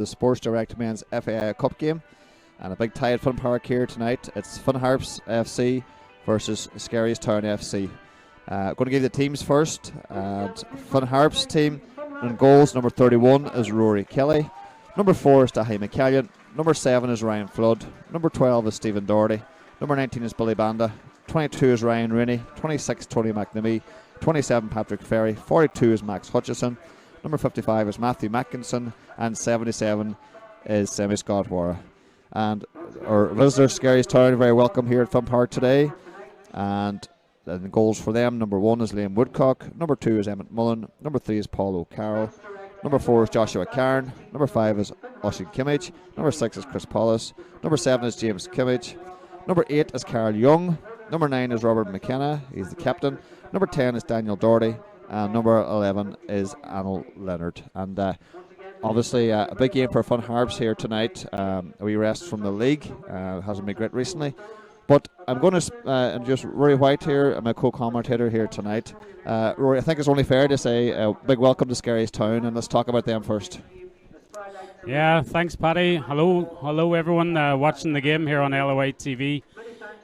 the Sports Direct Men's FAI Cup game, and a big tie at Fun Park here tonight. It's Fun Harps FC versus Skerries Town FC. Going to give you the teams first. And Fun Harps team in goals, number 31 is Rory Kelly, number 4 is Dahi McCallion, number 7 is Ryan Flood, number 12 is Stephen Doherty, number 19 is Billy Banda, 22 is Ryan Rooney, 26 Tony McNamee, 27 Patrick Ferry, 42 is Max Hutchison, number 55 is Matthew Mackinson, and 77 is Semi Scott Wara. And our visitor Skerries Town, very welcome here at Fun Park today. And the goals for them, number 1 is Liam Woodcock, number 2 is Emmett Mullen, number 3 is Paul O'Carroll, number 4 is Joshua Cairn, number 5 is Oisin Kimmage, number 6 is Chris Paulus, number 7 is James Kimmage, number 8 is Carl Young, number 9 is Robert McKenna, he's the captain, number 10 is Daniel Doherty, and number 11 is Anil Leonard. And obviously a big game for Fun Harps here tonight. A wee rest from the league, hasn't been great recently. But I'm going to just Rory White here, I'm a co-commentator here tonight. Rory, I think it's only fair to say a big welcome to Skerries Town, and let's talk about them first. Yeah, thanks, Paddy. Hello everyone watching the game here on LOA TV.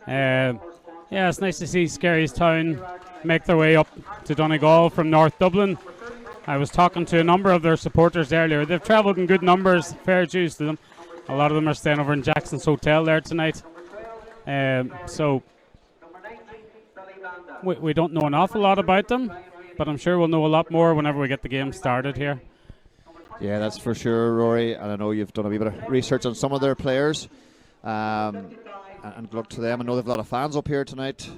Yeah, it's nice to see Skerries Town make their way up to Donegal from North Dublin. I was talking to a number of their supporters earlier. They've travelled in good numbers, fair dues to them. A lot of them are staying over in Jackson's Hotel there tonight. So we don't know an awful lot about them, but I'm sure we'll know a lot more whenever we get the game started here. Yeah, that's for sure, Rory. And I know you've done a wee bit of research on some of their players. And good luck to them. I know they've a lot of fans up here tonight.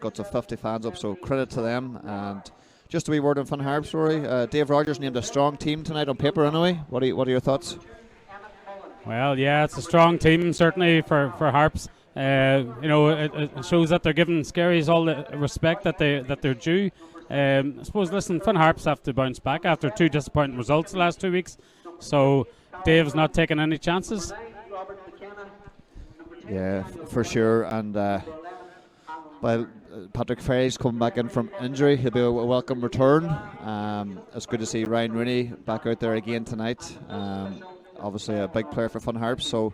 Got to 50 fans up, so credit to them. And just a wee word on Fun Harps, Rory. Dave Rogers named a strong team tonight on paper anyway. What are your thoughts? Well, yeah, it's a strong team certainly for Harps. It shows that they're giving Skerries all the respect that they're due. I suppose, listen, Fun Harps have to bounce back after 2 disappointing results the last 2 weeks. So Dave's not taking any chances. Yeah, for sure. And while Patrick Ferry's coming back in from injury, he'll be a welcome return. It's good to see Ryan Rooney back out there again tonight. Obviously a big player for Fun Harps. So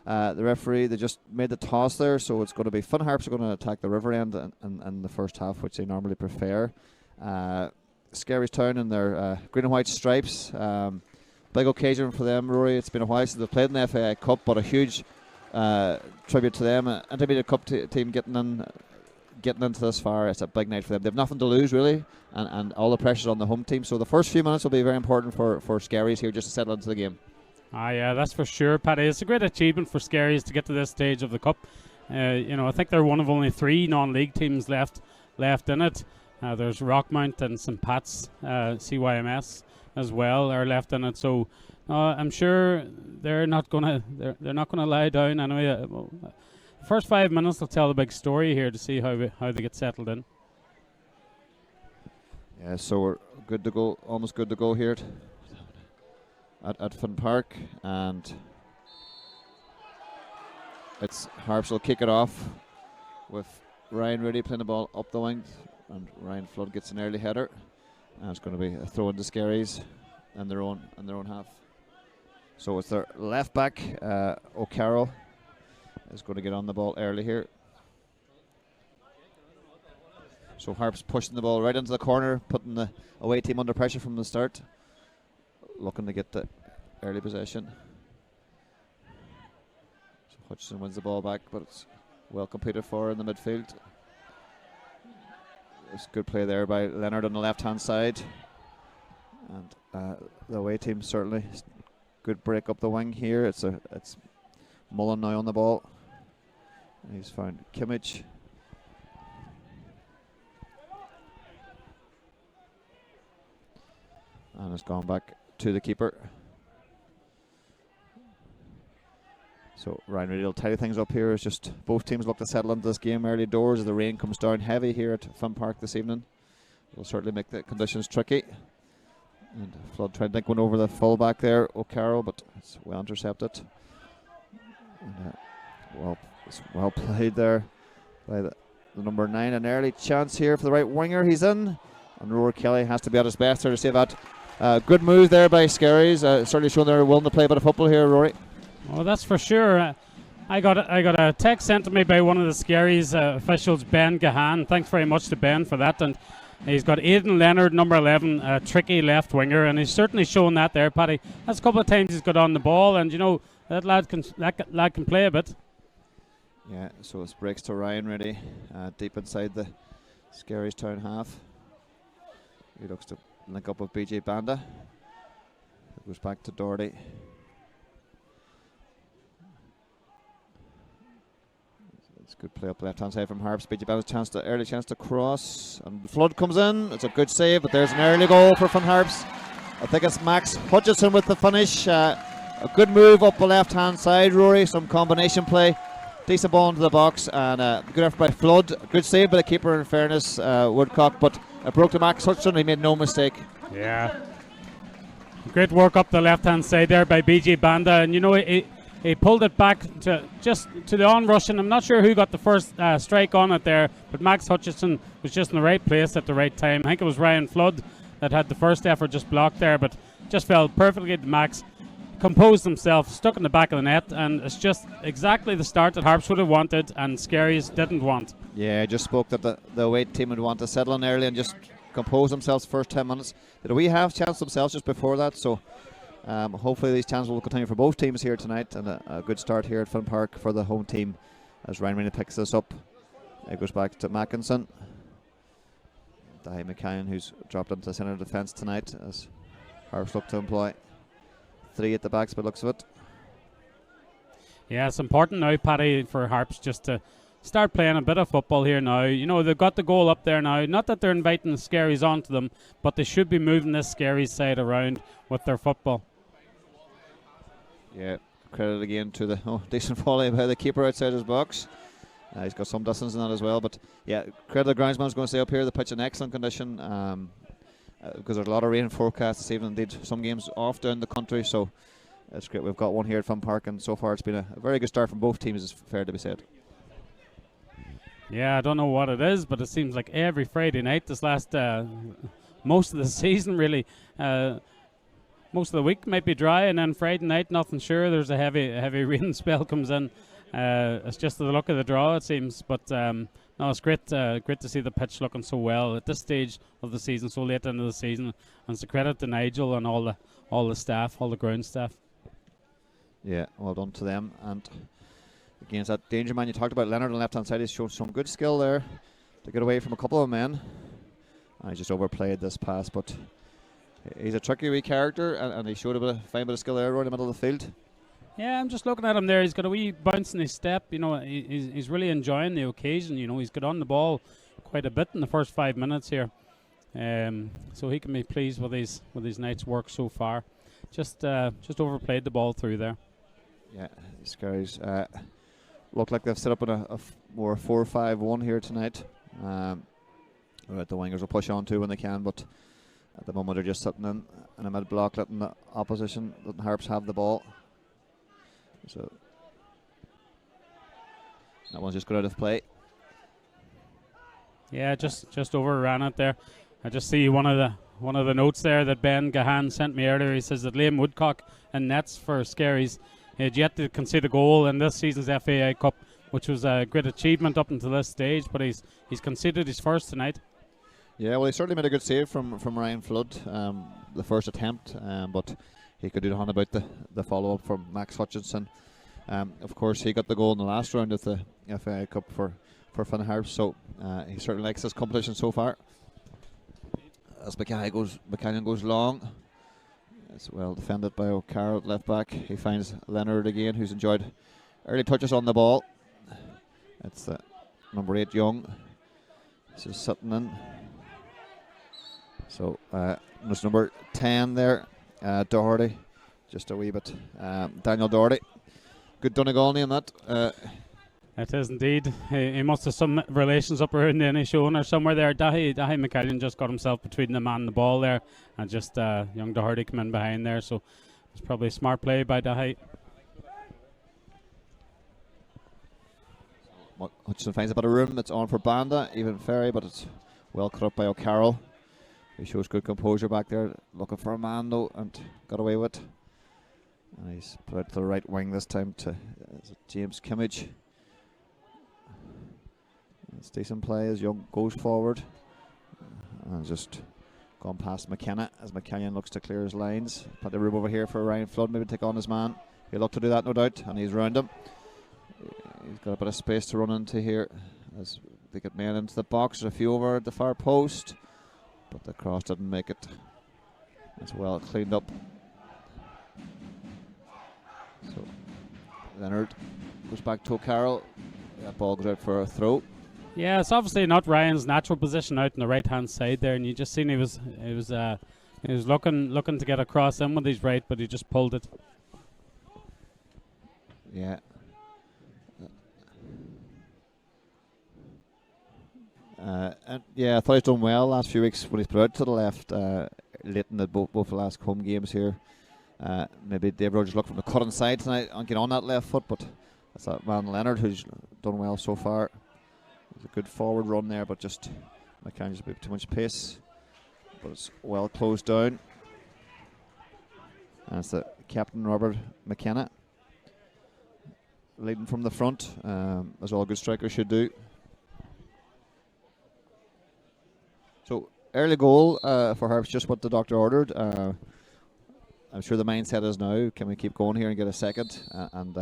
the referee, they just made the toss there, so it's going to be Fun Harps are going to attack the river end in the first half, which they normally prefer. Skerries Town in their green and white stripes. Big occasion for them, Rory. It's been a while since they've played in the FAI Cup, but a huge tribute to them. Intermediate Cup team getting into this far. It's a big night for them. They have nothing to lose really, and all the pressure's on the home team. So the first few minutes will be very important for Skerries here just to settle into the game. Yeah, that's for sure, Paddy. It's a great achievement for Skerries to get to this stage of the Cup. I think they're one of only 3 non-league teams left in it. There's Rockmount and St Pat's, CYMS as well are left in it. So I'm sure they're not gonna lie down anyway. The first 5 minutes will tell a big story here to see how they get settled in. Yeah, so we're good to go, almost good to go here at Fun Park, and it's Harps will kick it off with Ryan Rooney playing the ball up the wing, and Ryan Flood gets an early header, and it's going to be a throw into Skerries in their own half. So it's their left back, O'Carroll, is going to get on the ball early here. So Harps pushing the ball right into the corner, putting the away team under pressure from the start, looking to get the early possession. So Hutchison wins the ball back, but it's well competed for in the midfield. It's good play there by Leonard on the left hand side, and the away team certainly good break up the wing here. It's Mullen now on the ball. He's found Kimmage. And it's gone back to the keeper. So Ryan Reid will tidy things up here. It's just both teams look to settle into this game early doors as the rain comes down heavy here at Fun Park this evening. Will certainly make the conditions tricky. And Flood trying to think one over the full back there, O'Carroll, but it's well intercepted. And, it's well played there by the number 9. An early chance here for the right winger. He's in. And Rory Kelly has to be at his best there to save that. Good move there by Skerries. Certainly showing they're willing to play a bit of football here, Rory. Well, that's for sure. I got a text sent to me by one of the Skerries officials, Ben Gahan. Thanks very much to Ben for that. And he's got Aidan Leonard, number 11, a tricky left winger, and he's certainly shown that there, Paddy. That's a couple of times he's got on the ball, and that lad can play a bit. Yeah, so it breaks to Ryan ready, deep inside the Skerries town half. He looks to link up with BJ Banda. It goes back to Doherty. It's a good play up the left hand side from Harps. BJ Banda's early chance to cross, and Flood comes in. It's a good save, but there's an early goal for Fun Harps. I think it's Max Hutchison with the finish. A good move up the left hand side, Rory. Some combination play. Decent ball into the box, and good effort by Flood. Good save by the keeper, in fairness, Woodcock, but it broke to Max Hutchison. He made no mistake. Yeah. Great work up the left-hand side there by BJ Banda, and he pulled it back to the onrush, and I'm not sure who got the first strike on it there, but Max Hutchison was just in the right place at the right time. I think it was Ryan Flood that had the first effort just blocked there, but just fell perfectly to Max. Composed himself, stuck in the back of the net, and it's just exactly the start that Harps would have wanted and Skerries didn't want. Yeah, I just spoke that the away team would want to settle in early and just compose themselves first 10 minutes. Did we have chance themselves just before that? So hopefully these chances will continue for both teams here tonight, and a good start here at Finn Park for the home team as Ryan Rainey picks this up. It goes back to Mackinson. Dahi McCann, who's dropped into the centre defence tonight as Harps look to employ 3 at the backs by the looks of it. Yeah, it's important now, Paddy, for Harps just to start playing a bit of football here now. They've got the goal up there now. Not that they're inviting the Skerries onto them, but they should be moving this Skerries side around with their football. Yeah, credit again to the decent volley by the keeper outside his box. He's got some distance in that as well, but yeah, credit the groundsman's going to stay up here. The pitch in excellent condition. Because there's a lot of rain forecast this evening, indeed some games off down the country, so it's great. We've got one here at Fun Park, and so far it's been a very good start from both teams, is fair to be said. Yeah, I don't know what it is, but it seems like every Friday night this last most of the season really, most of the week might be dry, and then Friday night nothing sure. There's a heavy rain spell comes in. It's just the luck of the draw, it seems, but no, it's great to see the pitch looking so well at this stage of the season, so late into the season. And it's a credit to Nigel and all the staff, all the ground staff. Yeah, well done to them. And against that danger man you talked about, Leonard on the left-hand side, he's shown some good skill there to get away from a couple of men. And he just overplayed this pass, but he's a tricky wee character, and he showed a fine bit of skill there right in the middle of the field. Yeah, I'm just looking at him there. He's got a wee bounce in his step. He's really enjoying the occasion. He's got on the ball quite a bit in the first 5 minutes here. So he can be pleased with his night's work so far. Just overplayed the ball through there. Yeah, Skerries look like they've set up in a more 4-5-1 here tonight. The wingers will push on too when they can, but at the moment they're just sitting in a mid block, letting the opposition, letting Harps have the ball. So that one's just got out of play. Yeah, just overran it there. I just see one of the notes there that Ben Gahan sent me earlier. He says that Liam Woodcock in nets for Skerries. He had yet to concede a goal in this season's FAI Cup, which was a great achievement up until this stage, but he's conceded his first tonight. Yeah, well, he certainly made a good save from Ryan Flood, the first attempt, but he could do the about the follow-up from Max Hutchinson. Of course, he got the goal in the last round of the FAI Cup for Finn Harps, so he certainly likes this competition so far. As Buchanan goes long. It's well defended by O'Carroll at left back. He finds Leonard again, who's enjoyed early touches on the ball. It's number 8, Young. This is sitting in. So there's number 10 there, Doherty. Just a wee bit. Daniel Doherty. Good Donegal in that. It is indeed. He must have some relations up around the Inishowen or somewhere there. Dahi McCallion just got himself between the man and the ball there, and just young Doherty come in behind there. So it's probably a smart play by Dahi. Hutchinson finds a bit of room. It's on for Banda, even Ferry, but it's well cut up by O'Carroll. He shows good composure back there, looking for a man though, and got away with it. And he's put out to the right wing this time to James Kimmage. It's decent play as Young goes forward. And just gone past McKenna as McKenna looks to clear his lines. Put the room over here for Ryan Flood, maybe take on his man. He'll look to do that, no doubt, and he's round him. He's got a bit of space to run into here as they get men into the box. There's a few over at the far post, but the cross didn't make it. That's well cleaned up. So Leonard goes back to O'Carroll. That ball goes out for a throw. Yeah, it's obviously not Ryan's natural position out on the right hand side there, and you just seen he was looking to get across in with his right, but he just pulled it. Yeah. And yeah, I thought he's done well last few weeks when he's put out to the left late in both the last home games here. Maybe Dave Rogers looked from the cutting side tonight and get on that left foot, but that's that man Leonard who's done well so far. It's a good forward run there, but just McCann just a bit too much pace. But it's well closed down. And it's the captain Robert McKenna leading from the front, as all good strikers should do. So early goal for Harps, just what the doctor ordered. I'm sure the mindset is now, can we keep going here and get a second and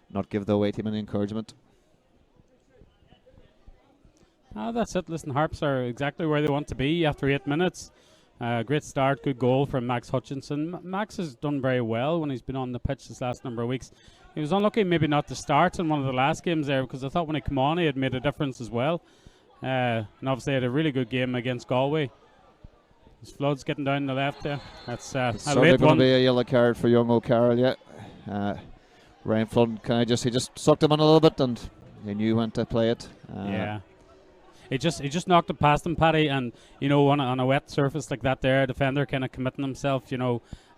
not give the away team any encouragement? That's it. Listen, Harps are exactly where they want to be after 8 minutes. Great start, good goal from Max Hutchinson. Max has done very well when he's been on the pitch this last number of weeks. He was unlucky maybe not to start in one of the last games there, because I thought when he came on he had made a difference as well. And obviously had a really good game against Galway. His Flood's getting down the left there. That's a late going one. to be a yellow card for young O'Carroll, yeah. Ryan Flood he just sucked him in a little bit, and he knew when to play it. Yeah. He just knocked it past him, Paddy, and on a wet surface like that there, defender kind of committing himself,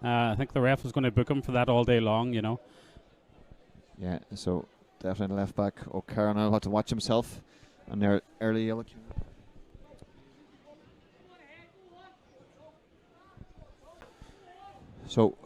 I think the ref was going to book him for that all day long, Yeah, so definitely left back O'Carroll now had to watch himself on their early yellow card. So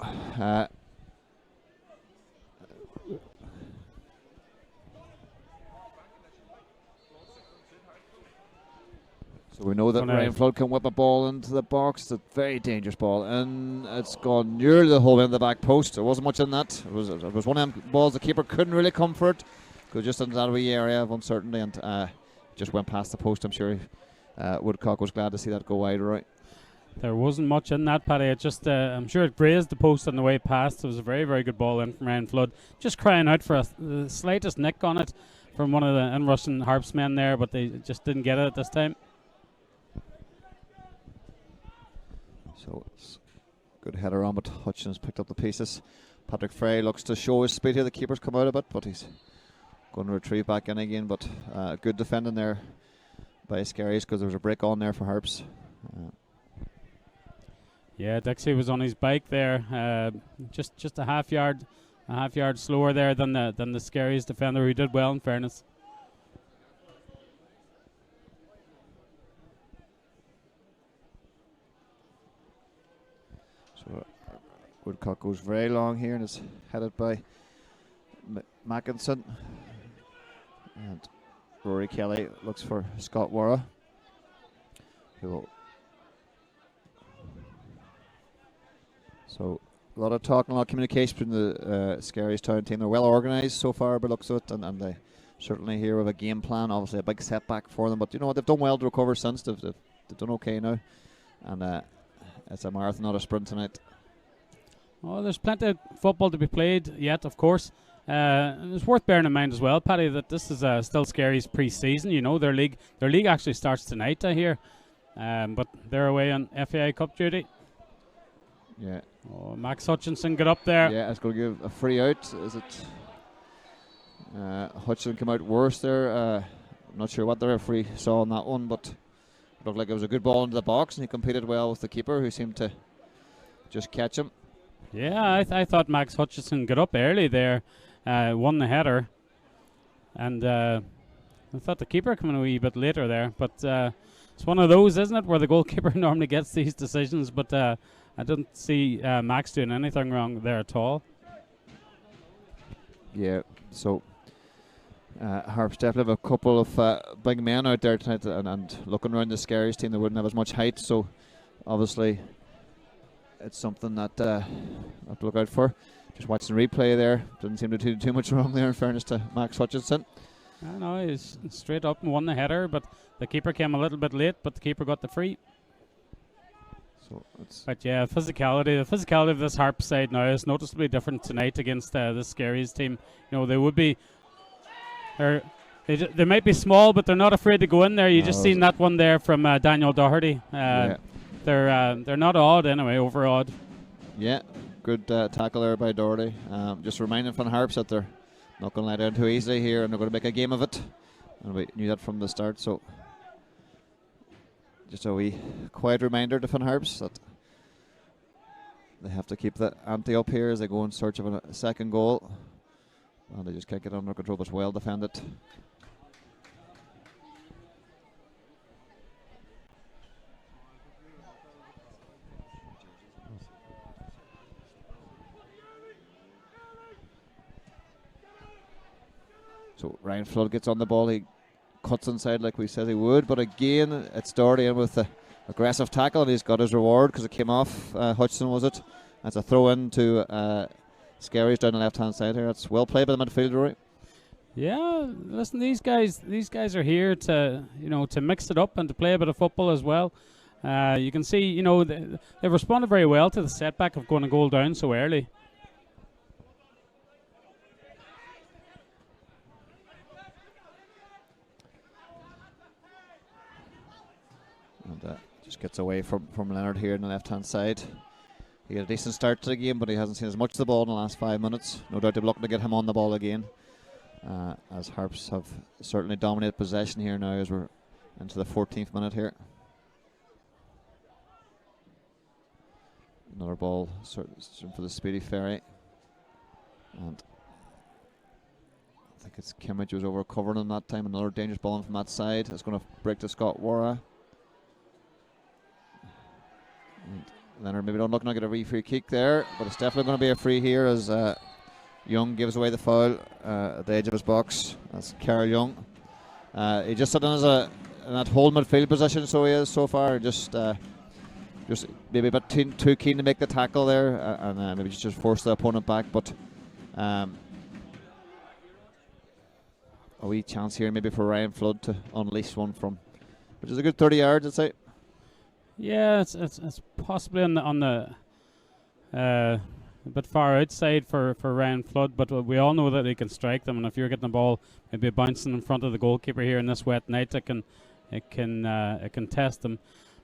so we know that Ryan Flood can whip a ball into the box. It's a very dangerous ball, and it's gone nearly the whole way in the back post. There wasn't much in that. It was one of them balls the keeper couldn't really come for it, because just into that wee area of uncertainty, and just went past the post. I'm sure Woodcock was glad to see that go wide right. There wasn't much in that, Paddy. It just, I'm sure it grazed the post on the way past. It was a very, very good ball in from Ryan Flood. Just crying out for the slightest nick on it from one of the in-rushing Harps men there, but they just didn't get it at this time. So it's good header on, but Hutchins picked up the pieces. Patrick Frey looks to show his speed here. The keeper's come out a bit, but he's going to retrieve back in again. But good defending there by Skerries, because there was a break on there for Harps. Yeah, Dixie was on his bike there, just a half yard slower there than the Skerries defender, who did well in fairness. So Woodcock goes very long here and is headed by Mackinson, and Rory Kelly looks for Scott Warra, who will. So a lot of talk and a lot of communication between the Skerries Town team. They're well organised so far by the looks of it, and they certainly here with a game plan. Obviously a big setback for them, but you know what, they've done well to recover since. They've done okay now, and it's a marathon, not a sprint tonight. Well, there's plenty of football to be played yet, of course. It's worth bearing in mind as well, Paddy, that this is still Skerries pre-season. Their league actually starts tonight, I hear, but they're away on FAI Cup duty. Yeah. Oh, Max Hutchinson got up there. Yeah, it's going to give a free out. Is it? Hutchinson came out worse there. I'm not sure what the referee saw on that one, but it looked like it was a good ball into the box, and he competed well with the keeper, who seemed to just catch him. Yeah, I thought Max Hutchinson got up early there, won the header, and I thought the keeper came in a wee bit later there, but It's one of those, isn't it, where the goalkeeper normally gets these decisions, but I didn't see Max doing anything wrong there at all. Yeah, so Harps definitely have a couple of big men out there tonight, and looking around the Skerries team, they wouldn't have as much height, so obviously it's something that I have to look out for. Just watching the replay there, didn't seem to do too much wrong there, in fairness to Max Hutchinson. I know, he's straight up and won the header, but the keeper came a little bit late, but the keeper got the free. But yeah, the physicality of this Harp side now is noticeably different tonight against this Skerries team. You know, they would be, they might be small, but they're not afraid to go in there. You just seen that one there from Daniel Doherty. They're not odd anyway, over odd. Yeah, good tackle there by Doherty. Just reminding Van Harps that they're not going to lie down too easily here, and they're going to make a game of it. And we knew that from the start, so just a wee quiet reminder to Van Harps that they have to keep the ante up here as they go in search of a second goal. And they just can't get under control, but well defended. So Ryan Flood gets on the ball. He cuts inside like we said he would, but again it's Doherty in with the aggressive tackle, and he's got his reward because it came off Hutchinson, was it? That's a throw in to Skerries down the left hand side here. That's well played by the midfielder, right? Yeah, listen, these guys are here to to mix it up and to play a bit of football as well. You can see they've responded very well to the setback of going a goal down so early. And just gets away from Leonard here on the left hand side. He had a decent start to the game, but he hasn't seen as much of the ball in the last 5 minutes. No doubt they're looking to get him on the ball again, as Harps have certainly dominated possession here now as we're into the 14th minute here. Another ball for the Speedy Ferry, and I think it's Kimmage who was over covering him that time. Another dangerous ball in from that side. It's going to break to Scott Wara. And Leonard maybe not looking to get a free kick there, but it's definitely going to be a free here as Young gives away the foul at the edge of his box. That's Carl Young. He just sat in that whole midfield position, so he is so far. Just maybe a bit too keen to make the tackle there, and maybe just force the opponent back. But a wee chance here maybe for Ryan Flood to unleash one from, which is a good 30 yards, I'd say. Yeah, it's possibly on the a bit far outside for Ryan Flood, but we all know that he can strike them. And if you're getting the ball maybe bouncing in front of the goalkeeper here in this wet night, it can test them.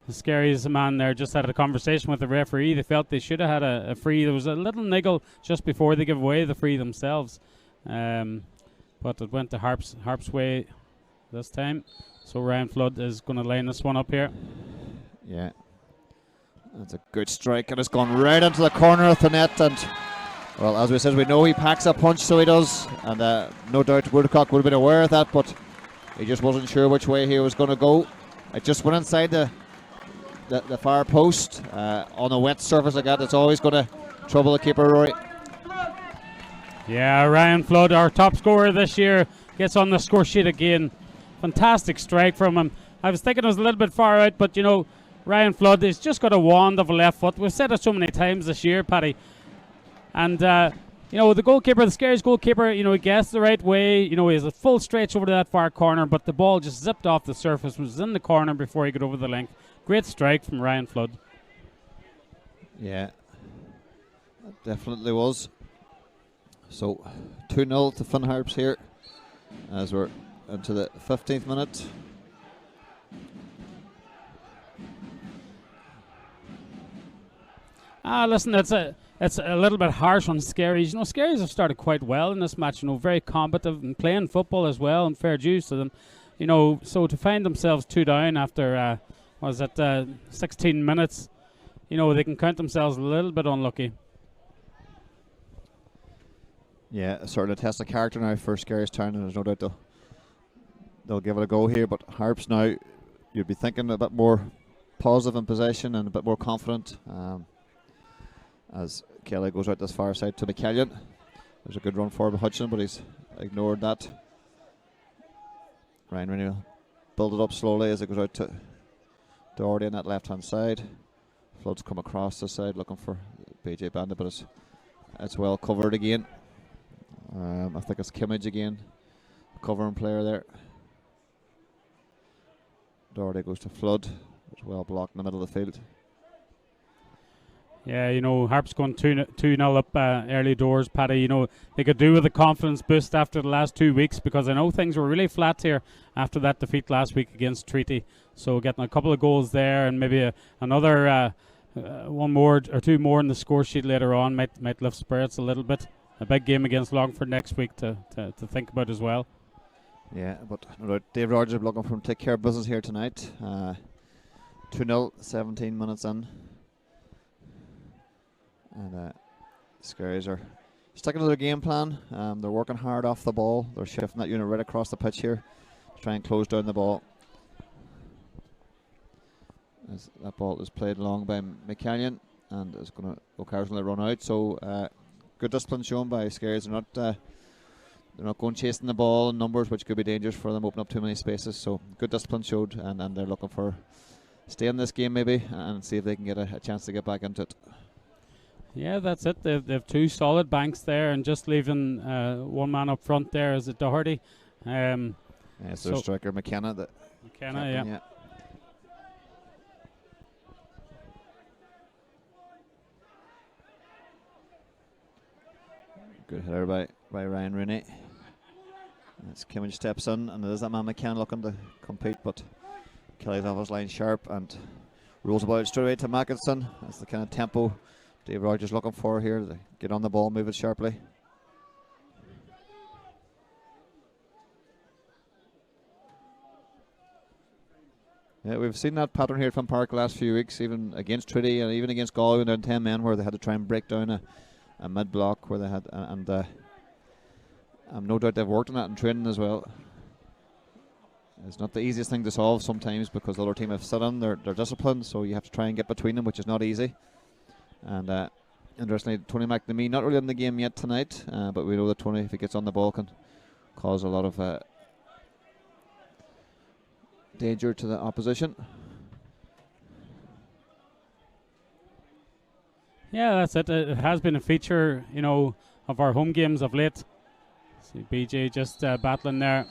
The Skerries man there just had a conversation with the referee. They felt they should have had a free. There was a little niggle just before they give away the free themselves, but it went to Harps way this time. So Ryan Flood is going to line this one up here. Yeah, that's a good strike, and it's gone right into the corner of the net. And well, as we said, we know he packs a punch, so he does, and no doubt Woodcock would have been aware of that, but he just wasn't sure which way he was going to go. It just went inside the far post on a wet surface like that. It's always going to trouble the keeper, Rory. Yeah, Ryan Flood, our top scorer this year, gets on the score sheet again. Fantastic strike from him. I was thinking it was a little bit far out, but Ryan Flood has just got a wand of a left foot. We've said it so many times this year, Paddy. And, the goalkeeper, the Skerries goalkeeper, he guessed the right way. He has a full stretch over to that far corner, but the ball just zipped off the surface, was in the corner before he got over the length. Great strike from Ryan Flood. Yeah, that definitely was. So, 2-0 to Van Harps here as we're into the 15th minute. Listen, it's a little bit harsh on Skerries. Skerries have started quite well in this match. Very combative and playing football as well, and fair dues to them. So to find themselves 2 down after 16 minutes, they can count themselves a little bit unlucky. Yeah, sort of a test of character now for Skerries Town, and there's no doubt they'll give it a go here. But Harps now you'd be thinking a bit more positive in possession and a bit more confident. As Kelly goes out this far side to McCallion. There's a good run forward by Hudson, but he's ignored that. Ryan Rennie will build it up slowly as it goes out to Doherty on that left hand side. Flood's come across this side looking for BJ Bandit, but it's well covered again. I think it's Kimmage again, covering player there. Doherty goes to Flood. It's well blocked in the middle of the field. Yeah, you know, Harps going 2-0 up early doors, Paddy. You know, they could do with a confidence boost after the last 2 weeks, because I know things were really flat here after that defeat last week against Treaty. So getting a couple of goals there and maybe another one more or two more in the score sheet later on might lift spirits a little bit. A big game against Longford next week to think about as well. Yeah, but no doubt Dave Rogers will be looking for him to take care of business here tonight. 2-0, 17 minutes in. And Skerries are sticking to their game plan. They're working hard off the ball. They're shifting that unit right across the pitch here to try and close down the ball. As that ball is played along by McCallion and is going to occasionally run out. So good discipline shown by Skerries. They're not going chasing the ball in numbers, which could be dangerous for them, open up too many spaces. So good discipline showed, and they're looking for stay in this game maybe and see if they can get a chance to get back into it. Yeah, that's it. They've two solid banks there, and just leaving one man up front there is it Doherty. So striker McKenna. Yeah. Good header by Ryan Rooney. As Kimmage steps in, and there's that man McKenna looking to compete, but Kelly's off his line sharp and rolls the ball straight away to Mackinson. That's the kind of tempo Dave Rogers looking for here, to get on the ball, move it sharply. Yeah, we've seen that pattern here from Park last few weeks, even against Treaty and even against Galway when they're in 10 men, where they had to try and break down a mid block where they had, and no doubt they've worked on that in training as well. It's not the easiest thing to solve sometimes because the other team have sit in, they're disciplined, so you have to try and get between them, which is not easy. And interestingly, Tony McNamee not really in the game yet tonight, but we know that Tony, if he gets on the ball, can cause a lot of danger to the opposition. Yeah, that's it. It has been a feature, you know, of our home games of late. See BJ just battling there.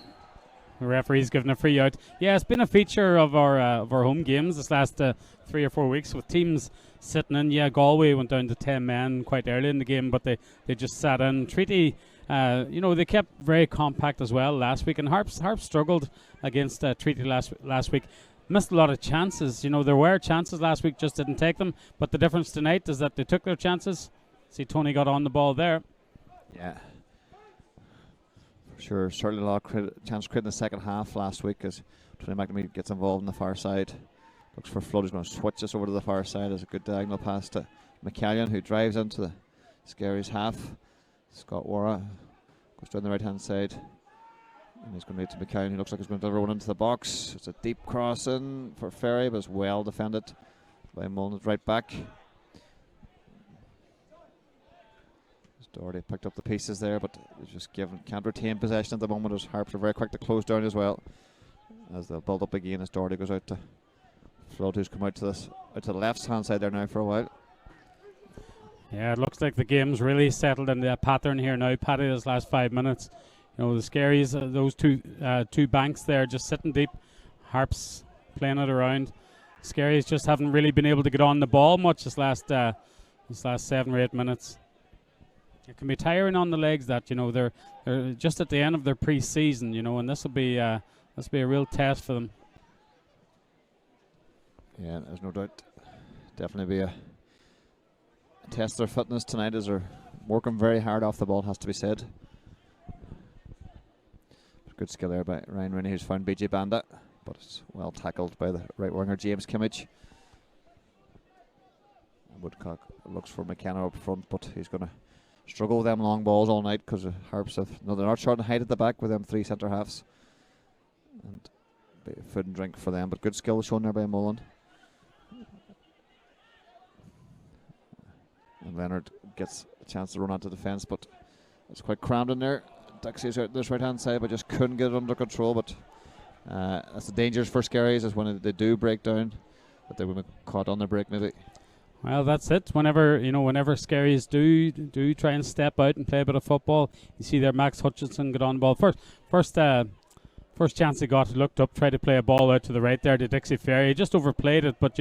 The referee's giving a free out. Yeah, it's been a feature of our home games this last 3 or 4 weeks, with teams sitting in. Yeah, Galway went down to 10 men quite early in the game, but they just sat in. Treaty, you know, they kept very compact as well last week, and Harps struggled against Treaty last week. Missed a lot of chances. You know, there were chances last week, just didn't take them. But the difference tonight is that they took their chances. See, Tony got on the ball there. Yeah. Sure, certainly a lot of chance created in the second half last week as Tony McNamee gets involved on the far side. Looks for Flood, who's going to switch this over to the far side as a good diagonal pass to McCallion, who drives into the Skerries half. Scott Wara goes down the right hand side, and he's going to meet to McCallion, who looks like he's going to deliver one into the box. It's a deep cross in for Ferry, but it's well defended by Mullen's right back. Doherty picked up the pieces there, but just can't retain possession at the moment, as Harps are very quick to close down as well. As they'll build up again as Doherty goes out to Flood, who's come out to the left hand side there now for a while. Yeah, it looks like the game's really settled into a pattern here now, Paddy, this last 5 minutes. You know, the Skerries, those two banks there just sitting deep. Harps playing it around. Skerries just haven't really been able to get on the ball much this last 7 or 8 minutes. It can be tiring on the legs, that, you know, they're just at the end of their pre-season, you know, and this will be a real test for them. Yeah, there's no doubt. Definitely be a test their fitness tonight, as they're working very hard off the ball, has to be said. Good skill there by Ryan Rooney, who's found BJ Bandit, but it's well tackled by the right winger James Kimmage. Woodcock looks for McKenna up front, but he's going to struggle with them long balls all night because Harps they're not short in height at the back with them three centre halves. And food and drink for them, but good skill shown there by Mullen. And Leonard gets a chance to run onto the defence, but it's quite crammed in there. Dixie's out this right hand side, but just couldn't get it under control. But that's the dangers for Skerries, is when they do break down, that they would be caught on their break maybe. Well, that's it. Whenever Skerries do try and step out and play a bit of football, you see there Max Hutchinson get on the ball first chance he got, looked up, tried to play a ball out to the right there to Dixie Ferry. He just overplayed it, but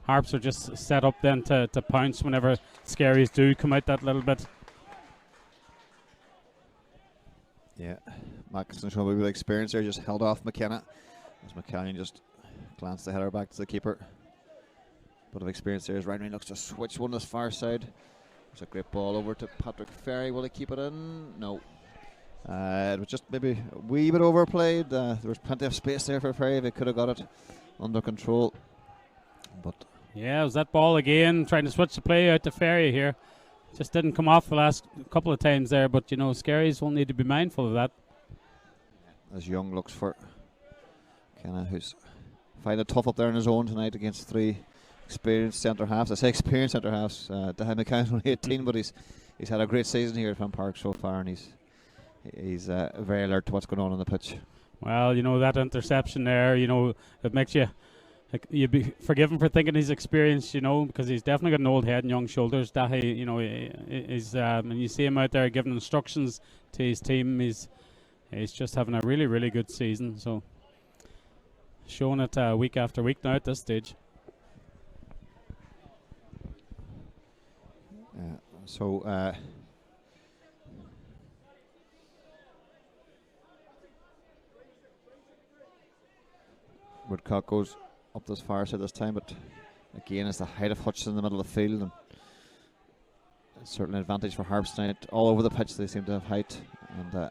Harps are just set up then to pounce whenever Skerries do come out that little bit. Yeah, Max showing a bit of experience there, just held off McKenna as McCallion just glanced the header back to the keeper. Bit of experience there as Ryan looks to switch one to the far side. There's a great ball over to Patrick Ferry. Will he keep it in? No. It was just maybe a wee bit overplayed. There was plenty of space there for Ferry if he could have got it under control. But yeah, it was that ball again, trying to switch the play out to Ferry here. Just didn't come off the last couple of times there, but Skerries will need to be mindful of that. As Young looks for Kenna, who's finding it tough up there on his own tonight against three experienced centre halves. I say experienced centre halves. Dahan McCann's only 18, but he's had a great season here at Finn Park so far, and he's very alert to what's going on the pitch. Well, that interception there, it makes you'd be forgiven for thinking he's experienced, because he's definitely got an old head and young shoulders. Dahi, is and you see him out there giving instructions to his team. He's just having a really, really good season. So showing it week after week now at this stage. Woodcock goes up this far side this time, but again it's the height of Hutchinson in the middle of the field, and it's certainly an advantage for Harps tonight. All over the pitch they seem to have height, and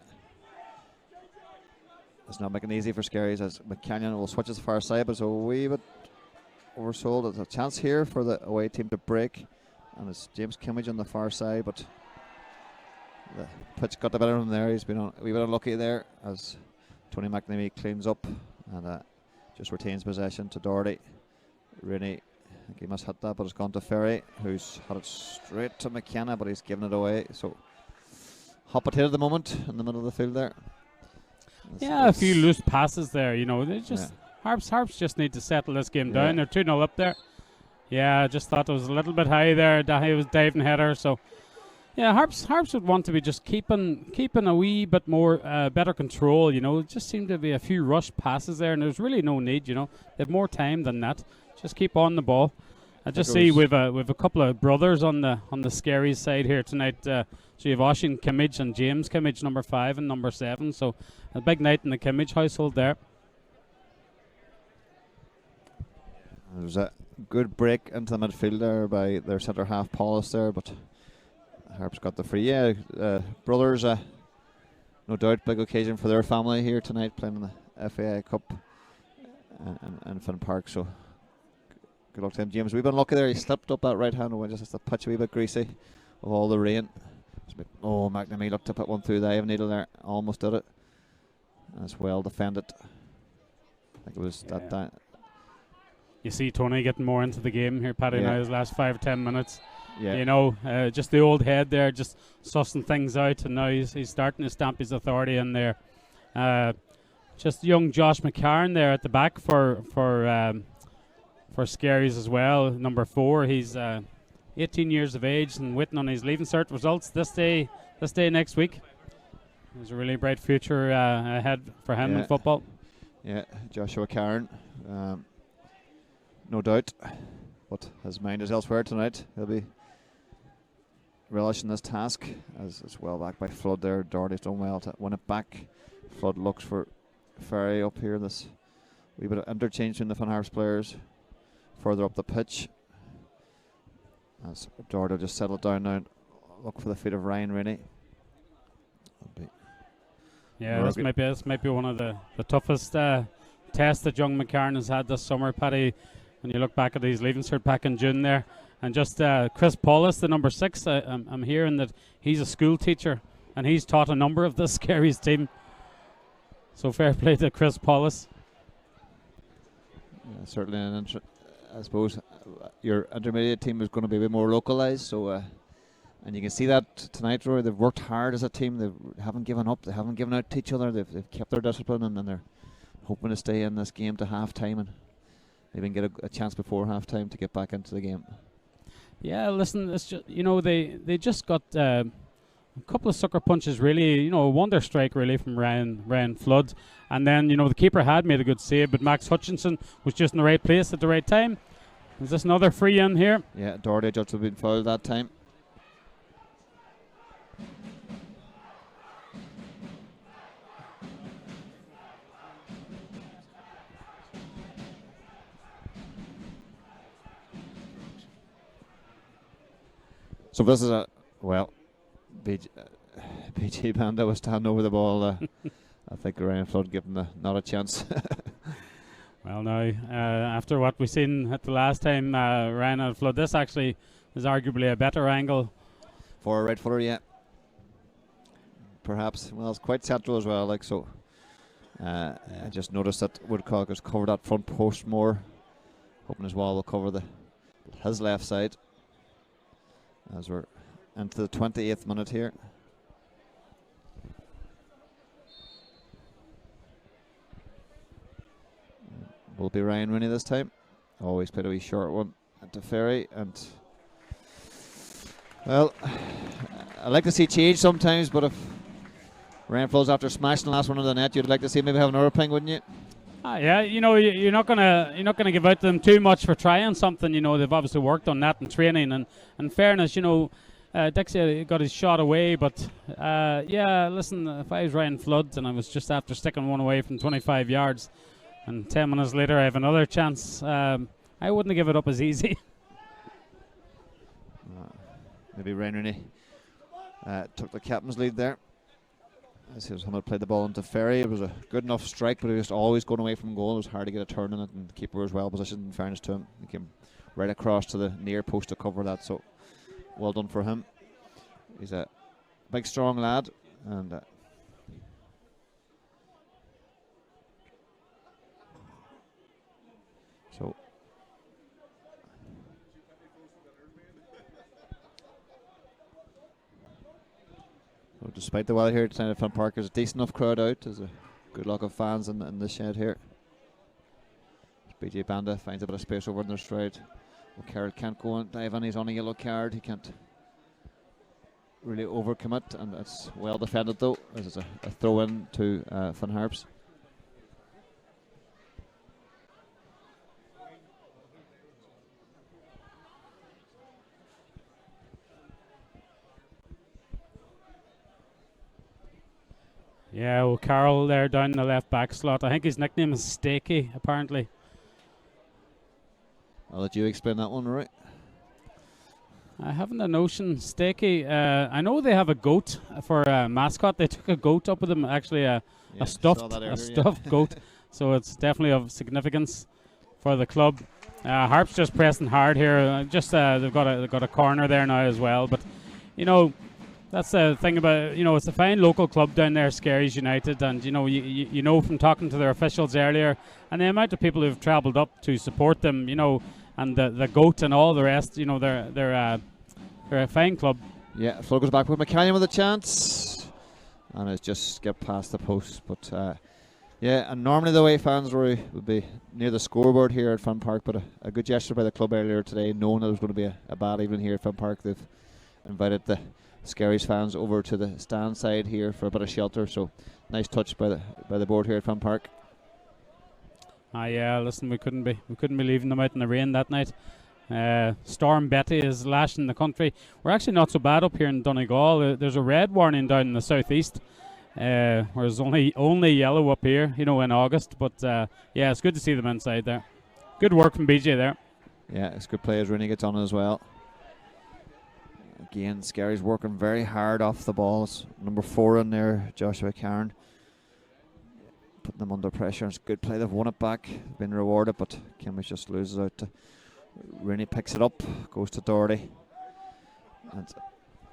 it's not making it easy for Skerries as McCanyon will switch his far side, but it's a wee bit oversold. There's a chance here for the away team to break, and it's James Kimmage on the far side, but the pitch got the better of him there. He's been a wee bit unlucky there as Tony McNamee cleans up and just retains possession to Doherty. Rooney, I think he must hit that, but it's gone to Ferry, who's had it straight to McKenna, but he's given it away. So hot potato at the moment in the middle of the field there. A few loose passes there. They just Harps just need to settle this game down. They're 2-0 up there. Yeah, I just thought it was a little bit high there. Dahi was diving header, so yeah, Harps would want to be just keeping a wee bit more better control. It just seemed to be a few rush passes there, and there's really no need. They have more time than that. Just keep on the ball. I just see we've a couple of brothers on the Skerries side here tonight. So you have Oisin Kimmage and James Kimmage, number 5 and number 7. So a big night in the Kimmage household there. There's a good break into the midfield there by their centre half Paulus there, but Harps got the free. Brothers, no doubt big occasion for their family here tonight, playing in the FAI Cup and Finn Park, so good luck to him. James, we've been lucky there. He slipped up that right hand and just the pitch a wee bit greasy of all the rain. McNamee looked to put one through the eye of needle there, almost did it, and it's well defended. I think it was that. You see Tony getting more into the game here, Paddy, now his last 5 or 10 minutes. Yeah. Just the old head there, just sussing things out, and now he's starting to stamp his authority in there. Just young Josh McCarron there at the back for Skerries as well, number 4. He's 18 years of age and waiting on his leaving cert results this day next week. There's a really bright future ahead for him in football. Yeah, Joshua Carron, no doubt, but his mind is elsewhere tonight. He'll be relishing this task as it's well back by Flood there. Doherty's done well to win it back. Flood looks for Ferry up here. This wee bit of interchange between the Finn Harps players further up the pitch. As Doherty will just settle down now and look for the feet of Ryan Rainey. Yeah, this might be one of the toughest tests that young McCarran has had this summer, Paddy. When you look back at his leaving cert back in June there, and just Chris Paulus, the number 6, I'm hearing that he's a school teacher and he's taught a number of the Skerries team. So fair play to Chris Paulus. Certainly, I suppose your intermediate team is going to be a bit more localised. So, and you can see that tonight, Rory. They've worked hard as a team. They haven't given up. They haven't given out to each other. They've kept their discipline, and they're hoping to stay in this game to half time and even get a chance before half time to get back into the game. Yeah, listen, it's just, they just got a couple of sucker punches, really, a wonder strike really from Ryan Flood, and then the keeper had made a good save, but Max Hutchinson was just in the right place at the right time. Is this another free in here? Yeah, Doherty just have been fouled that time. So this is BG Banda was standing over the ball. I think Ryan Flood gave him not a chance. Well, now, after what we've seen at the last time, Ryan and Flood, this actually is arguably a better angle. For a right footer, yeah. Perhaps. Well, it's quite central as well, so. I just noticed that Woodcock has covered that front post more. Hoping his wall will cover his left side. As we're into the 28th minute here. Will be Ryan Rooney this time. Always played a wee short one to Ferry, and well, I like to see change sometimes, but if Ryan Flood's after smashing the last one on the net, you'd like to see maybe have another ping, wouldn't you? Yeah, you're not gonna give out to them too much for trying something. They've obviously worked on that in training, and in fairness, Dixie got his shot away, but yeah, listen, if I was Ryan Flood and I was just after sticking one away from 25 yards, and 10 minutes later I have another chance, I wouldn't give it up as easy. Maybe Ryan Rooney took the captain's lead there. As he was going to play the ball into Ferry. It was a good enough strike, but he was always going away from goal. It was hard to get a turn in it, and the keeper was well positioned, in fairness to him. He came right across to the near post to cover that, so well done for him. He's a big, strong lad, and so despite the weather here tonight at Finn Park, there's a decent enough crowd out. There's a good lot of fans in the shed here. BJ Banda finds a bit of space over in their stride. O'Carroll can't go and dive in. He's on a yellow card. He can't really overcommit, and it's well defended though, as it's a throw in to Finn Harps. Yeah, O'Carroll there down in the left back slot. I think his nickname is Stakey, apparently. I'll let you explain that one, right? I haven't a notion. Stakey, I know they have a goat for a mascot. They took a goat up with them, actually a stuffed goat. So it's definitely of significance for the club. Harps just pressing hard here. They've got a corner there now as well. But that's the thing about it's a fine local club down there, Skerries United, and you know from talking to their officials earlier, and the amount of people who've travelled up to support them, and the goat and all the rest, they're a fine club. Yeah, Flo goes back with McCann with a chance, and it's just skipped past the post. But yeah, and normally the way fans would be near the scoreboard here at Finn Park, but a good gesture by the club earlier today, knowing there was going to be a bad evening here at Finn Park. They've invited the Skerries fans over to the stand side here for a bit of shelter, so nice touch by the board here at Finn Park. Yeah, listen, we couldn't be leaving them out in the rain that night. Storm Betty is lashing the country. We're actually not so bad up here in Donegal. There's a red warning down in the southeast, whereas only yellow up here, in August. But yeah, it's good to see them inside there. Good work from BJ there. Yeah, it's good play as Rooney gets on as well. Again, Skerries working very hard off the ball. It's number 4 in there, Joshua Cairn. Putting them under pressure. It's good play. They've won it back. Been rewarded, but Kimmich just loses out to Rooney. Picks it up, goes to Doherty. And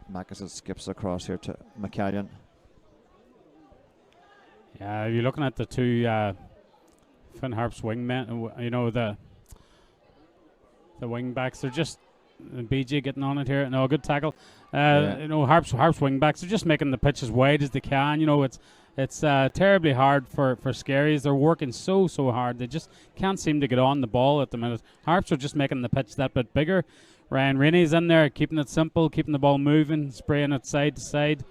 Mackinson skips across here to McCallion. Yeah, if you're looking at the two Finn Harps wingmen, you know, the wing backs, they're just BJ getting on it here. No, good tackle. You know, Harps wing backs are just making the pitch as wide as they can. You know, it's terribly hard for Skerries. They're working so hard. They just can't seem to get on the ball at the minute. Harps are just making the pitch that bit bigger. Ryan Rainey's in there, keeping it simple, keeping the ball moving, spraying it side to side.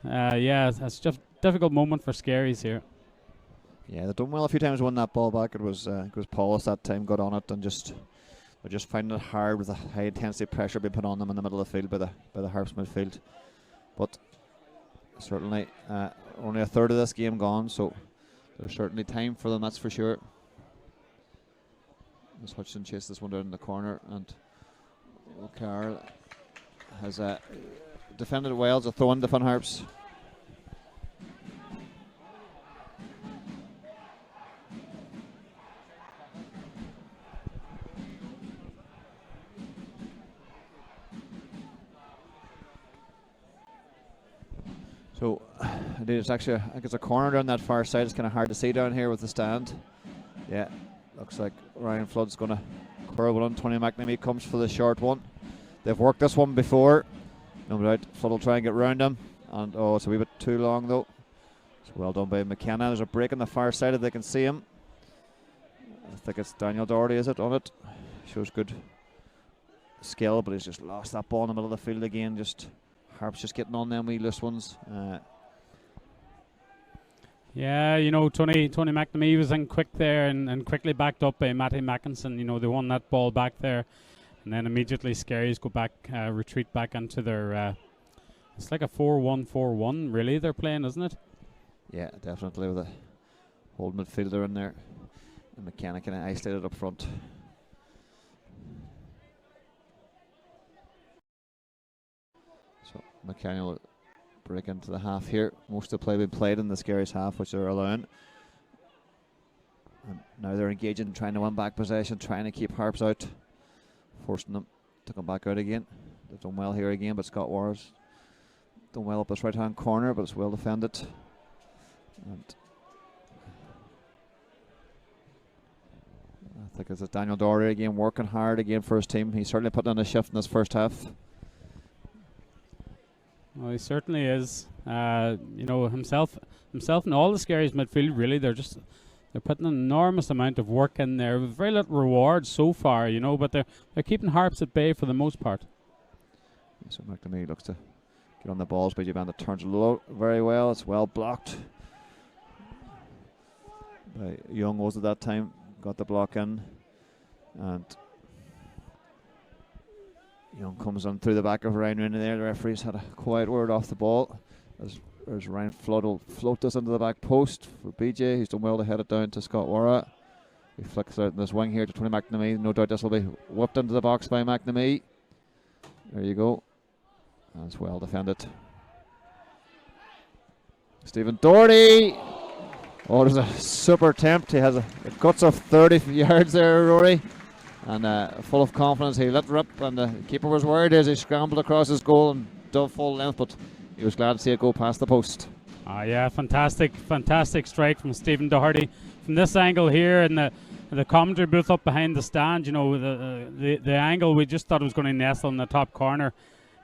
Yeah, it's just a difficult moment for Skerries here. Yeah, they've done well a few times winning that ball back. It was Paulus that time got on it and they're just finding it hard with the high intensity pressure being put on them in the middle of the field by the Harps midfield. But certainly only a third of this game gone, so there's certainly time for them, that's for sure. As Hutchinson chases this one down in the corner, and Carl has defended it well. It's a throw in to Finn Harps. So indeed, it's actually, I think it's a corner down that far side. It's kind of hard to see down here with the stand. Yeah, looks like Ryan Flood's going to curl one on. Tony McNamee comes for the short one. They've worked this one before. No doubt Flood will try and get round him. And oh, it's a wee bit too long though. It's well done by McKenna. There's a break on the far side if they can see him. I think it's Daniel Doherty, is it, on it? Shows good skill, but he's just lost that ball in the middle of the field again. Just Harps just getting on them wee loose ones. Yeah, you know, Tony McNamee was in quick there and quickly backed up by Matty Mackinson. You know, they won that ball back there, and then immediately Skerries go back, retreat back into their. It's like a 4-1-4-1, really. They're playing, isn't it? Yeah, definitely with a hold midfielder in there, and McKenna kind of isolated up front. So McKenna will break into the half here. Most of the play being played in the Skerries half, which they're allowing. And now they're engaging, trying to win back possession, trying to keep Harps out, forcing them to come back out again. They've done well here again, but Scott Warres done well up this right hand corner, but it's well defended. And I think it's Daniel Doherty again, working hard again for his team. He's certainly putting in a shift in this first half. Well, he certainly is. You know, himself and all the Skerries midfield, really, they're putting an enormous amount of work in there with very little reward so far, you know, but they're keeping Harps at bay for the most part. So McNamee looks to get on the balls, but Bandit turns low very well. It's well blocked by Young was at that time, got the block in, and Young comes on through the back of Ryan Rooney there. The referee's had a quiet word off the ball. As Ryan Flood will float this into the back post for BJ. He's done well to head it down to Scott Warra. He flicks out in this wing here to Tony McNamee. No doubt this will be whipped into the box by McNamee. There you go. That's well defended. Stephen Doherty. Oh, there's a super attempt. He has a guts of 30 yards there, Rory. And full of confidence, he let rip, and the keeper was worried as he scrambled across his goal and dove full length, but he was glad to see it go past the post. Yeah, fantastic strike from Stephen Doherty. From this angle here, in the commentary booth up behind the stand, you know, the angle, we just thought it was going to nestle in the top corner.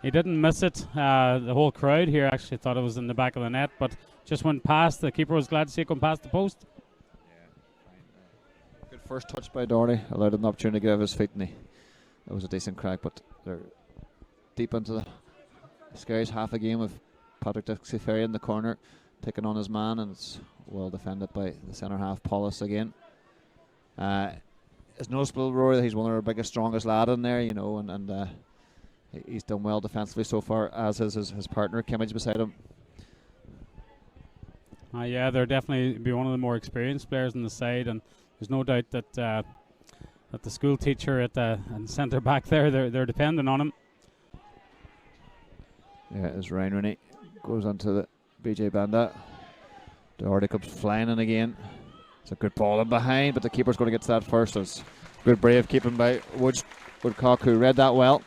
He didn't miss it. The whole crowd here actually thought it was in the back of the net, but just went past. The keeper was glad to see it go past the post. Good first touch by Doherty, allowed him the opportunity to get out of his feet, and that was a decent crack, but they're deep into the Skerries half a game with Patrick Dixie-Ferry in the corner, taking on his man, and it's well defended by the centre half, Paulus again. It's noticeable, Rory, that he's one of our biggest, strongest lad in there, you know, and he's done well defensively so far, as is his partner, Kimmage, beside him. Yeah, they're definitely be one of the more experienced players on the side, and there's no doubt that the school teacher at the centre back there, they're depending on him. Yeah, as Ryan Rooney goes onto the BJ Banda. Doherty comes flying in again. It's a good ball in behind, but the keeper's going to get to that first. It's good brave keeping by Woodcock, who read that well.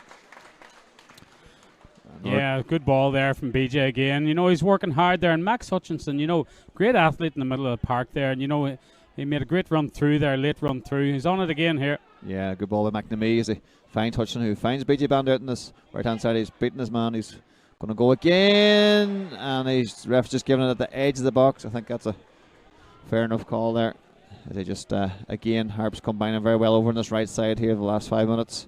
Yeah, good ball there from BJ again. You know, he's working hard there. And Max Hutchinson, you know, great athlete in the middle of the park there. And, you know, He made a great run through there, late run through. He's on it again here. Yeah, good ball by McNamee as he finds Hutchinson, who finds BJ Band out in this right-hand side. He's beating his man. He's going to go again, and he's ref's just giving it at the edge of the box. I think that's a fair enough call there. As they just, again, Harps combining very well over on this right side here the last 5 minutes.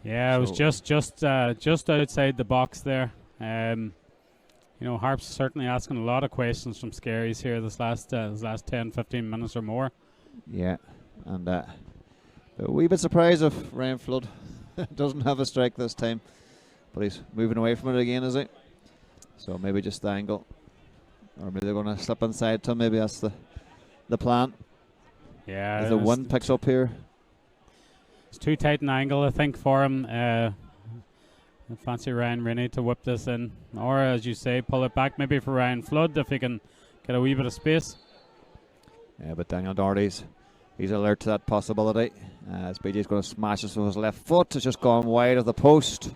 Yeah, it was just outside the box there. Harps certainly asking a lot of questions from Skerries here this last 10, 15 minutes or more. Yeah, and a wee bit surprised if Ryan Flood doesn't have a strike this time, but he's moving away from it again, is he? So maybe just the angle, or maybe they're going to slip inside to him. Maybe that's the plan. Yeah, as the wind picks up here. It's too tight an angle, I think, for him. I fancy Ryan Rennie to whip this in, or as you say, pull it back maybe for Ryan Flood if he can get a wee bit of space. Yeah, but Daniel Doherty's he's alert to that possibility. As BJ's going to smash this with his left foot. It's just gone wide of the post.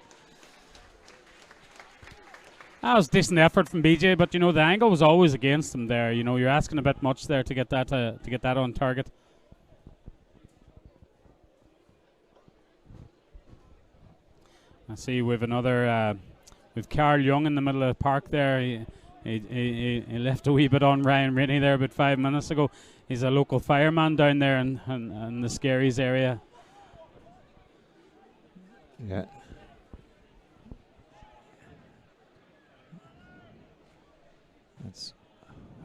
That was a decent effort from BJ, but the angle was always against him there. You're asking a bit much there to get that on target. I see we've Carl Young in the middle of the park there. He left a wee bit on Ryan Rennie there about 5 minutes ago. He's a local fireman down there in the Skerries area. Yeah. It's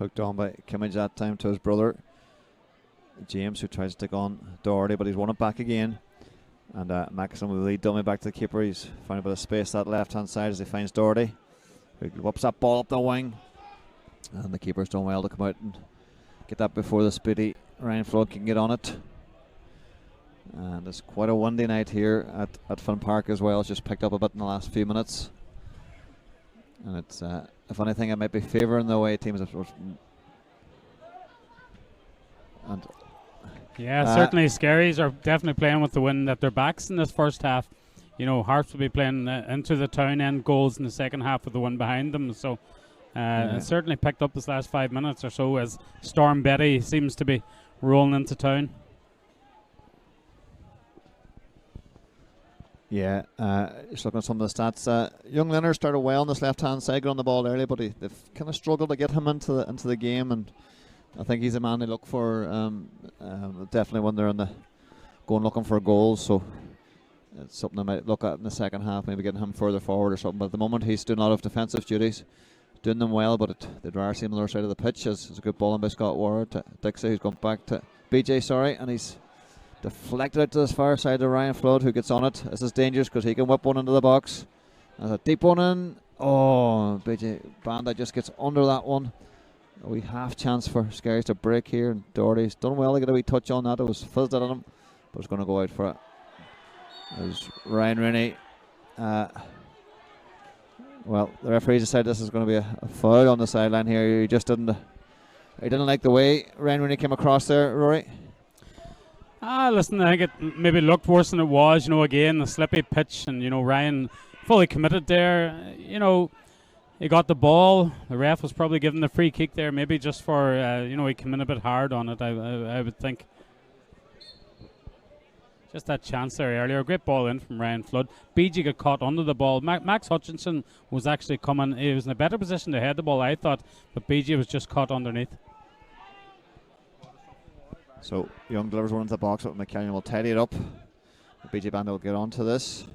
hooked on by Kimmage that time to his brother James, who tries to take on Doherty, but he's won it back again. And Maxim will lead dummy back to the keeper. He's found a bit of space that left hand side as he finds Doherty, who whoops that ball up the wing. And the keeper's done well to come out and get that before the speedy Ryan Flood can get on it. And it's quite a windy night here at Finn Park as well. It's just picked up a bit in the last few minutes. And it's, if anything, it might be favouring the away teams. And yeah, certainly Skerries are definitely playing with the wind at their backs in this first half. Harps will be playing into the town end goals in the second half with the wind behind them. So it certainly picked up this last 5 minutes or so as Storm Betty seems to be rolling into town. Yeah, just looking at some of the stats. Young Leonard started well on this left-hand side, got on the ball early, but they've kind of struggled to get him into the game, and I think he's a man they look for definitely when they're going looking for goals. So it's something they might look at in the second half, maybe getting him further forward or something. But at the moment, he's doing a lot of defensive duties, doing them well, but they'd rather see him on the other side of the pitch. It's a good ball in by Scott Ward to Dixie, who's gone back to BJ, and he's deflected out to the far side of Ryan Flood, who gets on it. This is dangerous because he can whip one into the box. There's a deep one in. Oh, BJ Bandit just gets under that one. A wee half chance for Skerries to break here, and Doherty's done well to get a wee touch on that. It was fizzed at him, but it's going to go out for it. There's Ryan Rennie. Well, the referee decided this is going to be a foul on the sideline here. He just didn't like the way Ryan Rennie came across there, Rory. Listen, I think it maybe looked worse than it was. Again, the slippy pitch, and Ryan fully committed there. He got the ball. The ref was probably giving the free kick there, maybe just for he came in a bit hard on it. I would think. Just that chance there earlier. Great ball in from Ryan Flood. BG got caught under the ball. Max Hutchinson was actually coming. He was in a better position to head the ball, I thought, but BG was just caught underneath. So Young delivers one into the box, but McCann will tidy it up. BJ Bandit will get onto this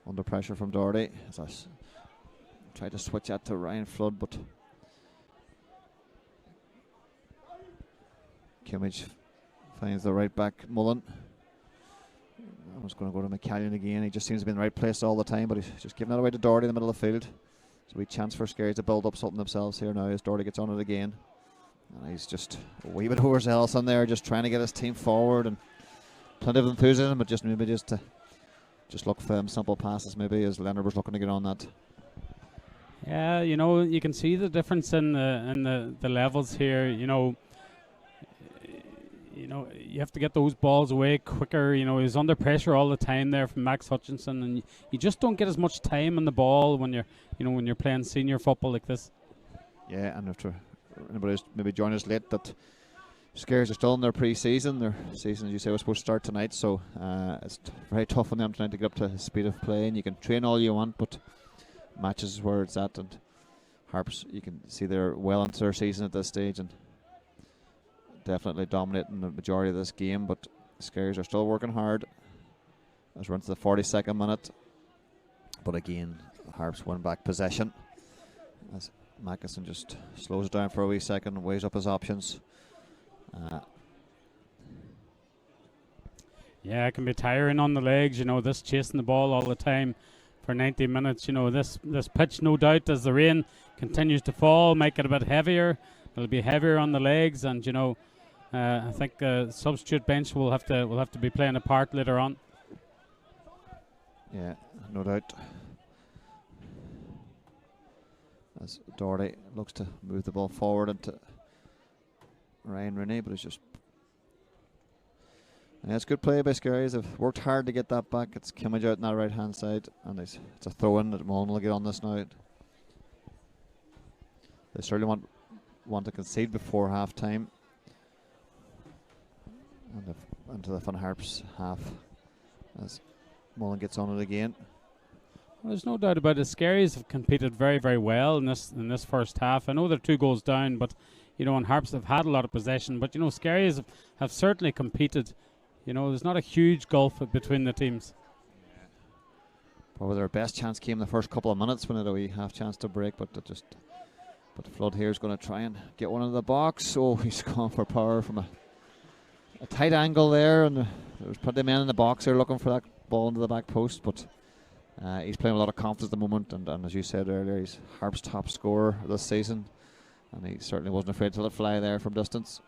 under pressure from Doherty. As I tried to switch that to Ryan Flood, but Kimmage finds the right back Mullen. I was going to go to McCallion again. He just seems to be in the right place all the time, but he's just giving that away to Doherty in the middle of the field. So we chance for Skerries to build up something themselves here now as Doherty gets on it again. And he's just a wee bit overzealous on there, just trying to get his team forward, and plenty of enthusiasm, but just to look for simple passes maybe as Leonard was looking to get on that. Yeah, you can see the difference in the levels here. You have to get those balls away quicker. He's under pressure all the time there from Max Hutchinson, and you just don't get as much time on the ball when you're playing senior football like this. Yeah, and after anybody who's maybe joined us late, that Skerries are still in their pre-season. Their season, as you say, was supposed to start tonight, so it's very tough on them tonight to get up to the speed of play. And you can train all you want, but matches is where it's at. And Harps, you can see they're well into their season at this stage and definitely dominating the majority of this game. But Skerries are still working hard as we're into the 42nd minute. But again, Harps win back possession as Mackison just slows it down for a wee second, weighs up his options. Yeah, it can be tiring on the legs, you know, this chasing the ball all the time for 90 minutes. You know, this pitch, no doubt, as the rain continues to fall, make it a bit heavier. It'll be heavier on the legs, and you know, I think the substitute bench will have to be playing a part later on. Yeah, no doubt. As Doherty looks to move the ball forward into Ryan Rooney, but it's just... Yeah, it's good play by Skerries. They've worked hard to get that back. It's Kimmage out on that right hand side, and it's a throw in that Mullen will get on this now. They certainly want to concede before half time. And into the Fun Harps half as Mullen gets on it again. Well, there's no doubt about it. Skerries have competed very, very well in this first half. I know they're 2 goals down, but you know, and Harps have had a lot of possession. But you know, Skerries have certainly competed. You know, there's not a huge gulf between the teams. Probably their best chance came in the first couple of minutes when it had a wee half chance to break, but Flood here is going to try and get one in the box. Oh, he's gone for power from a tight angle there, and there's plenty of men in the box there looking for that ball into the back post, but he's playing with a lot of confidence at the moment, and as you said earlier, he's Harp's top scorer this season, and he certainly wasn't afraid to let it fly there from distance.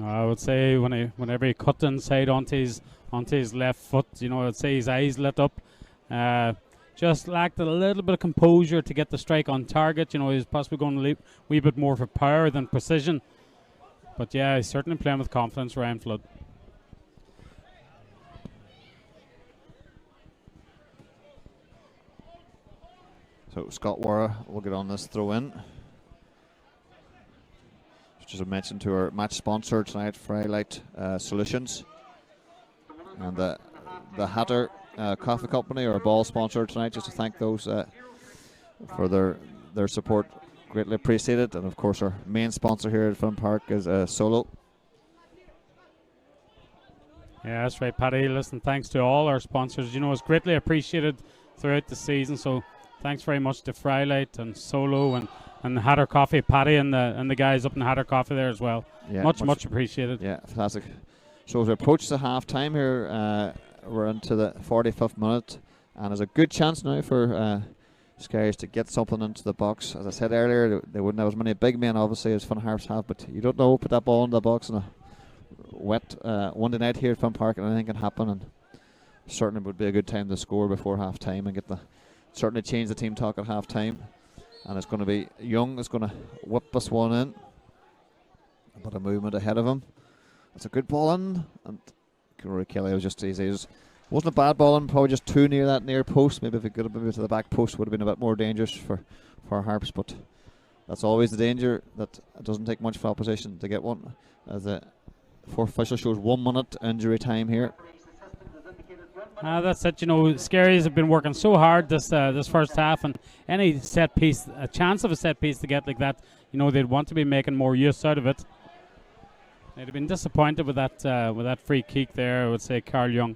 I would say whenever he cut inside onto his left foot, you know, I'd say his eyes lit up. Just lacked a little bit of composure to get the strike on target. You know, he's possibly going a wee bit more for power than precision. But yeah, he's certainly playing with confidence, Ryan Flood. So Scott Wara will get on this throw in. Just a mention to our match sponsor tonight, Frylight Solutions, and the Hatter Coffee Company, our ball sponsor tonight. Just to thank those for their support, greatly appreciated. And of course, our main sponsor here at Finn Park is Solo. Yeah, that's right, Paddy. Listen, thanks to all our sponsors. You know, it's greatly appreciated throughout the season. So thanks very much to Frylight and Solo and Hatter Coffee, Paddy, and the guys up in Hatter Coffee there as well. Yeah, much appreciated. Yeah, fantastic. So as we approach the half time here, we're into the 45th minute, and there's a good chance now for Skerries to get something into the box. As I said earlier, they wouldn't have as many big men, obviously, as Fun Harps have, but you don't know, put that ball in the box on a wet Monday night here at Fun Park, and anything can happen, and certainly would be a good time to score before half time and certainly change the team talk at half time. And it's going to be Young is going to whip this one in, but a movement ahead of him. It's a good ball in, and Rory Kelly was just easy. It wasn't a bad ball in, probably just too near that near post. Maybe if it could have moved to the back post, would have been a bit more dangerous for Harps. But that's always the danger, that it doesn't take much for opposition to get one. As the fourth official shows 1 minute injury time here. That's it. You know, Skerries have been working so hard this first half, and any set piece, a chance of a set piece to get like that, you know, they'd want to be making more use out of it. They'd have been disappointed with that free kick there, I would say, Carl Young.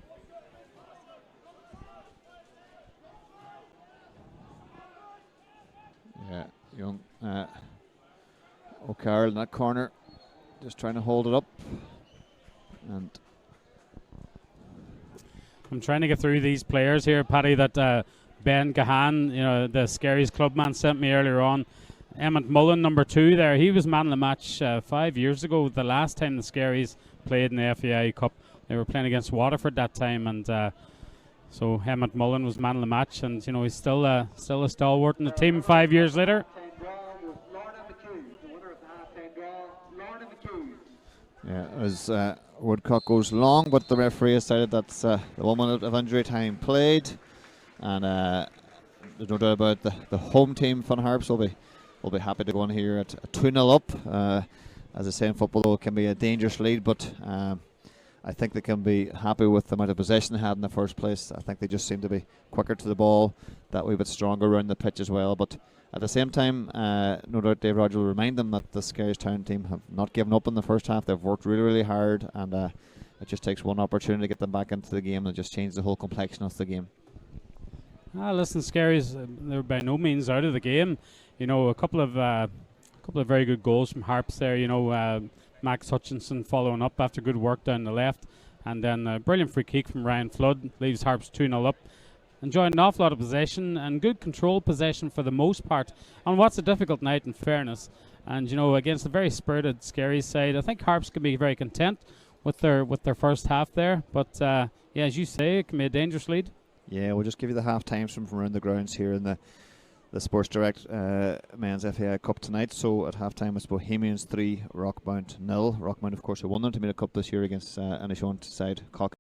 Yeah, Young. O'Carroll in that corner, just trying to hold it up, and I'm trying to get through these players here, Paddy, that Ben Gahan, you know, the Skerries clubman, sent me earlier on. Emmett Mullen, number 2 there, he was man of the match 5 years ago, the last time the Skerries played in the FAI Cup. They were playing against Waterford that time, and so Emmett Mullen was man of the match, and you know, he's still a stalwart in the team 5 years later. Yeah, as Woodcock goes long, but the referee has decided that's the 1 minute of injury time played, and there's no doubt about the home team. Fun Harps will will be happy to go in here at 2-0 up. As I say in football, though, it can be a dangerous lead, but I think they can be happy with the amount of possession they had in the first place. I think they just seem to be quicker to the ball, that wee bit stronger around the pitch as well. But at the same time, no doubt Dave Rodgers will remind them that the Skerries Town team have not given up in the first half. They've worked really, really hard, and it just takes one opportunity to get them back into the game and just change the whole complexion of the game. Listen, Skerries, they're by no means out of the game. You know, a couple of very good goals from Harps there. You know, Max Hutchinson following up after good work down the left, and then a brilliant free kick from Ryan Flood leaves Harps 2-0 up. Enjoying an awful lot of possession and good control possession for the most part on what's a difficult night, in fairness. And you know, against a very spirited Skerries side, I think Harps can be very content with their first half there. But yeah, as you say, it can be a dangerous lead. Yeah, we'll just give you the half times from around the grounds here in the Sports Direct Men's FAI Cup tonight. So at half time it's Bohemians 3, Rockmount 0. Rockmount, of course, who won the Intermediate Cup this year against Inishowen side Cock.